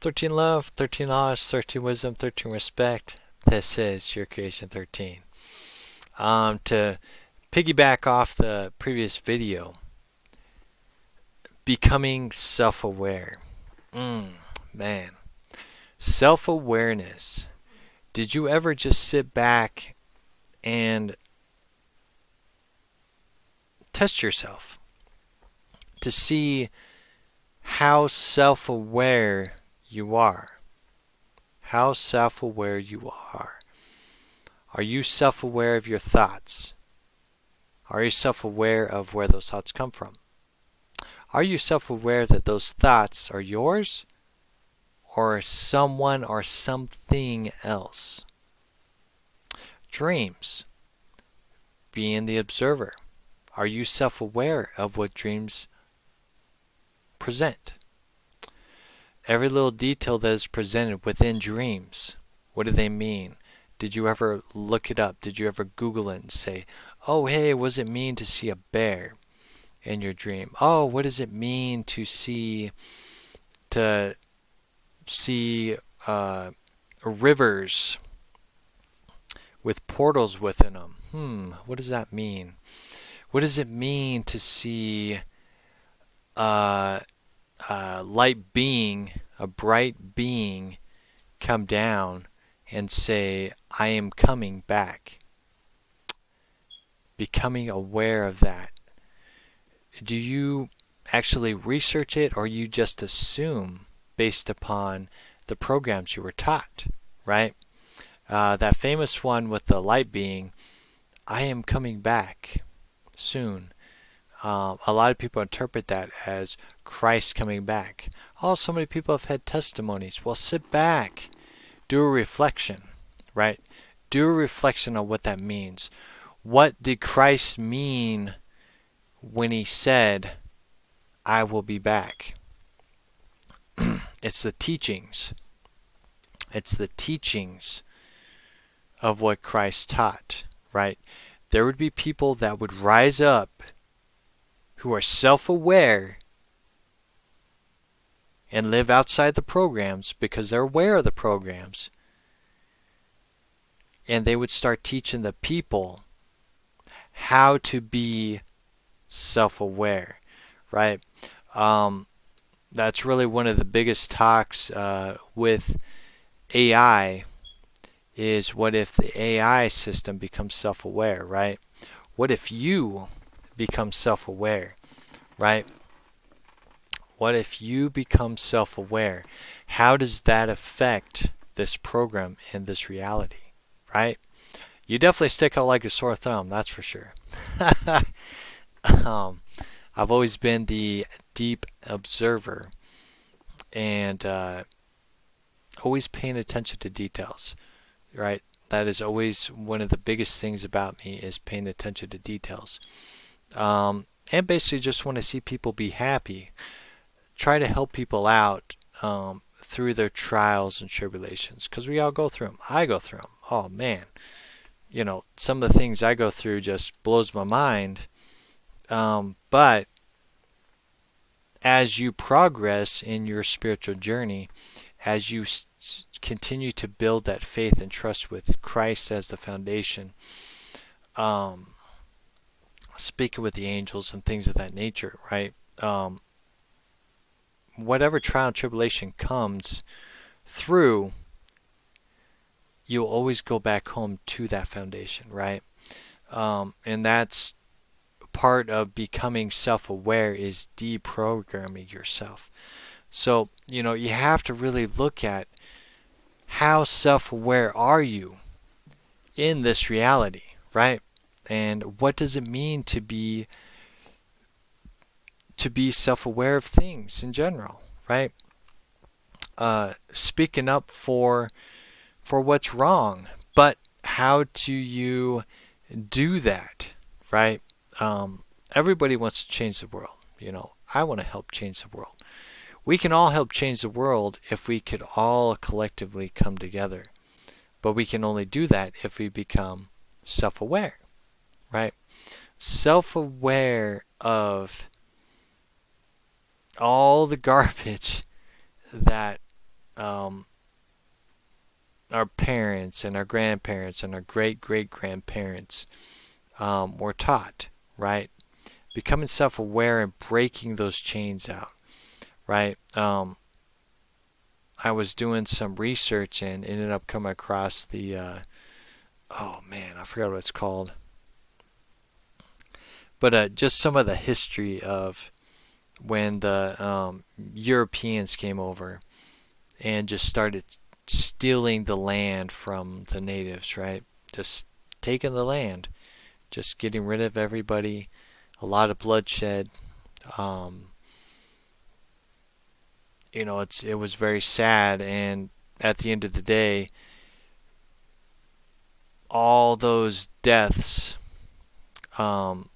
13 love, 13 knowledge, 13 wisdom, 13 respect. This is your creation 13. To piggyback off the previous video, becoming self-aware. Man, self-awareness. Did you ever just sit back and test yourself to see how self-aware you are? How self-aware you are. Are you self-aware of your thoughts? Are you self-aware of where those thoughts come from? Are you self-aware that those thoughts are yours or someone or something else? Dreams. Being the observer. Are you self-aware of what dreams present? Every little detail that is presented within dreams, what do they mean? Did you ever look it up? Did you ever Google it and say, oh, hey, what does it mean to see a bear in your dream? Oh, what does it mean to see rivers with portals within them? What does that mean? What does it mean to see light being, a bright being, come down and say, I am coming back? Becoming aware of that. Do you actually research it, or you just assume based upon the programs you were taught, right? That famous one with the light being, I am coming back soon. A lot of people interpret that as Christ coming back. Oh, so many people have had testimonies. Well, sit back. Do a reflection, right? Do a reflection on what that means. What did Christ mean when he said, I will be back? It's the teachings. It's the teachings of what Christ taught, right? There would be people that would rise up who are self-aware and live outside the programs because they're aware of the programs. And they would start teaching the people how to be self-aware, right? That's really one of the biggest talks with AI is, what if the AI system becomes self-aware, right? What if you become self-aware, right? What if you become self-aware? How does that affect this program and this reality, right? You definitely stick out like a sore thumb, that's for sure. I've always been the deep observer and always paying attention to details, right? That is always one of the biggest things about me, is paying attention to details. And basically just want to see people be happy. Try to help people out through their trials and tribulations, because we all go through them. I go through them. Oh man, some of the things I go through just blows my mind. But as you progress in your spiritual journey, as you continue to build that faith and trust with Christ as the foundation, speaking with the angels and things of that nature, right? Whatever trial and tribulation comes through, you'll always go back home to that foundation, right? And that's part of becoming self-aware, is deprogramming yourself. So, you have to really look at how self-aware are you in this reality, right? And what does it mean to be self-aware of things in general, right? Speaking up for what's wrong, but how do you do that, right? Everybody wants to change the world. I want to help change the world. We can all help change the world if we could all collectively come together. But we can only do that if we become self-aware, right? Self-aware of all the garbage that um, our parents and our grandparents and our great great grandparents were taught, right? Becoming self aware and breaking those chains out, right? I was doing some research and ended up coming across the, oh man, I forgot what it's called. But just some of the history of when the Europeans came over and just started stealing the land from the natives, right? Just taking the land, just getting rid of everybody, a lot of bloodshed. Um, it was very sad, and at the end of the day, all those deaths, um,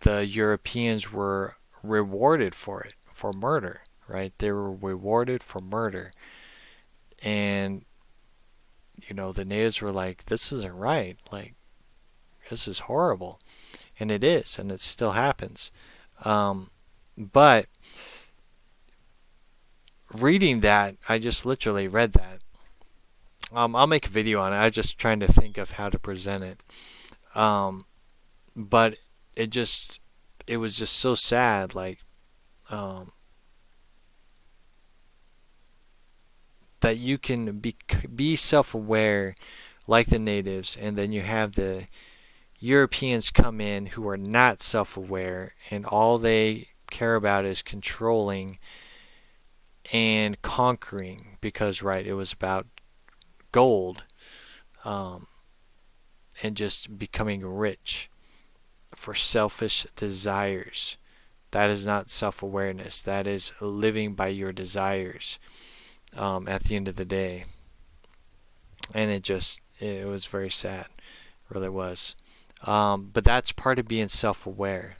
the Europeans were rewarded for it, for murder, right? They were rewarded for murder, and the natives were like, "This isn't right. Like, this is horrible," and it is, and it still happens. But reading that, I just literally read that. I'll make a video on it. I was just trying to think of how to present it. Um, but it just, it was just so sad. Like, um, that you can be self-aware like the natives, and then you have the Europeans come in who are not self-aware, and all they care about is controlling and conquering, because right, it was about gold, um, and just becoming rich for selfish desires. That is not self-awareness. That is living by your desires, at the end of the day. And it was very sad. It really was. But that's part of being self-aware.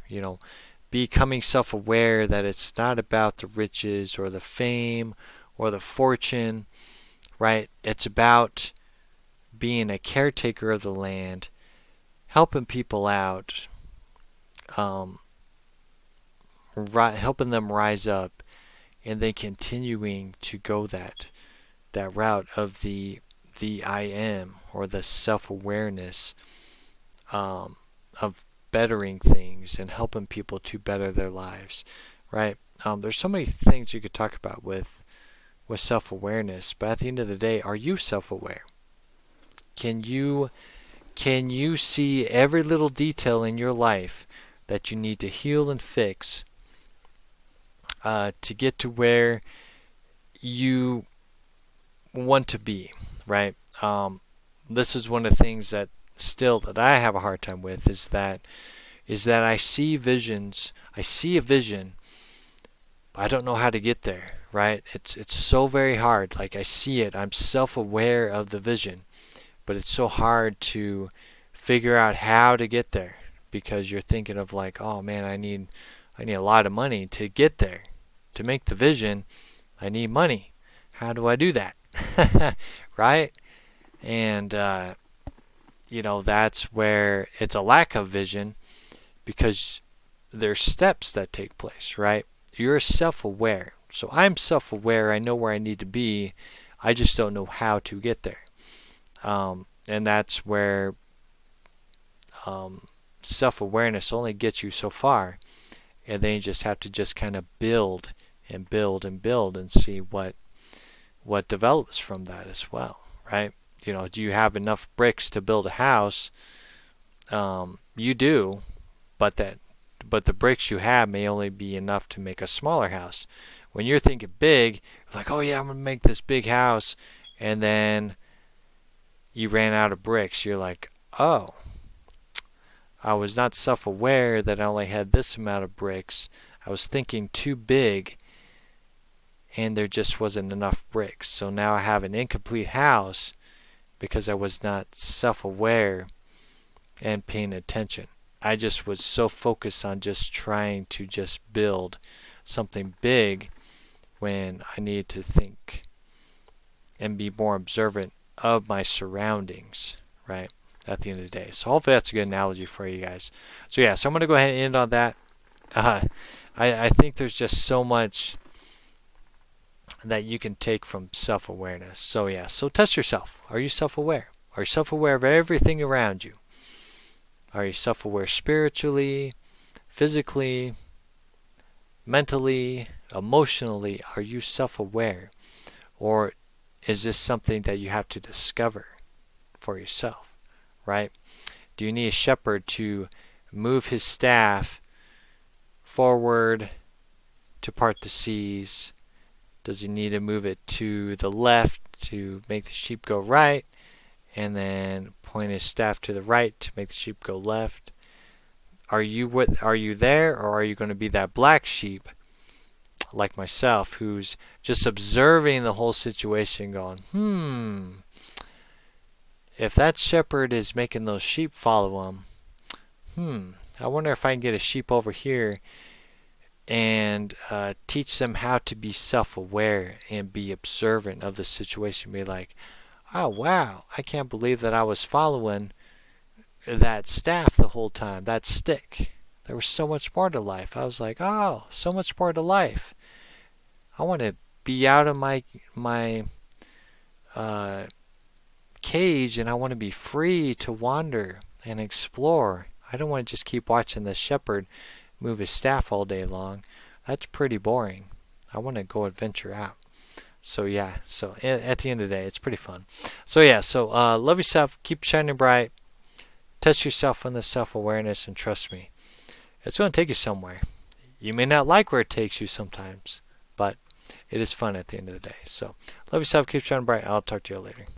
Becoming self-aware that it's not about the riches or the fame or the fortune, right? It's about being a caretaker of the land, helping people out, um, helping them rise up, and then continuing to go that route of the I am, or the self-awareness, of bettering things and helping people to better their lives, right? There's so many things you could talk about with self-awareness, but at the end of the day, are you self-aware? Can you can you see every little detail in your life that you need to heal and fix, to get to where you want to be, right? This is one of the things that still that I have a hard time with, is that I see visions. I see a vision, but I don't know how to get there, right? It's so very hard. Like, I see it. I'm self-aware of the vision, but it's so hard to figure out how to get there, because you're thinking of like, oh man, I need a lot of money to get there. To make the vision, I need money. How do I do that? Right? And that's where it's a lack of vision, because there's steps that take place, right? You're self-aware. So I'm self-aware. I know where I need to be. I just don't know how to get there. And that's where self-awareness only gets you so far. And then you just have to just kind of build and build and build and see what develops from that as well, right? Do you have enough bricks to build a house? You do, but the bricks you have may only be enough to make a smaller house. When you're thinking big, you're like, oh yeah, I'm gonna make this big house, and then you ran out of bricks. You're like, oh, I was not self-aware that I only had this amount of bricks. I was thinking too big, and there just wasn't enough bricks. So now I have an incomplete house because I was not self-aware and paying attention. I just was so focused on just trying to just build something big, when I needed to think and be more observant of my surroundings, right? At the end of the day. So hopefully that's a good analogy for you guys. So yeah, so I'm going to go ahead and end on that. I think there's just so much that you can take from self-awareness. So yeah, so test yourself. Are you self-aware? Are you self-aware of everything around you? Are you self-aware spiritually, physically, mentally, emotionally? Are you self-aware? Or is this something that you have to discover for yourself, right? Do you need a shepherd to move his staff forward to part the seas? Does he need to move it to the left to make the sheep go right, and then point his staff to the right to make the sheep go left? Are you there, or are you going to be that black sheep like myself who's just observing the whole situation going, if that shepherd is making those sheep follow him, I wonder if I can get a sheep over here and teach them how to be self-aware and be observant of the situation. Be like, oh wow, I can't believe that I was following that staff the whole time, that stick. There was so much more to life. I was like, oh, so much more to life. I want to be out of my cage, and I want to be free to wander and explore. I don't want to just keep watching the shepherd move his staff all day long. That's pretty boring. I want to go adventure out. So yeah, so at the end of the day, it's pretty fun. So yeah, so love yourself, keep shining bright, test yourself on this self-awareness, and trust me, it's going to take you somewhere. You may not like where it takes you sometimes, but it is fun at the end of the day. So love yourself, keep shining bright. I'll talk to you later.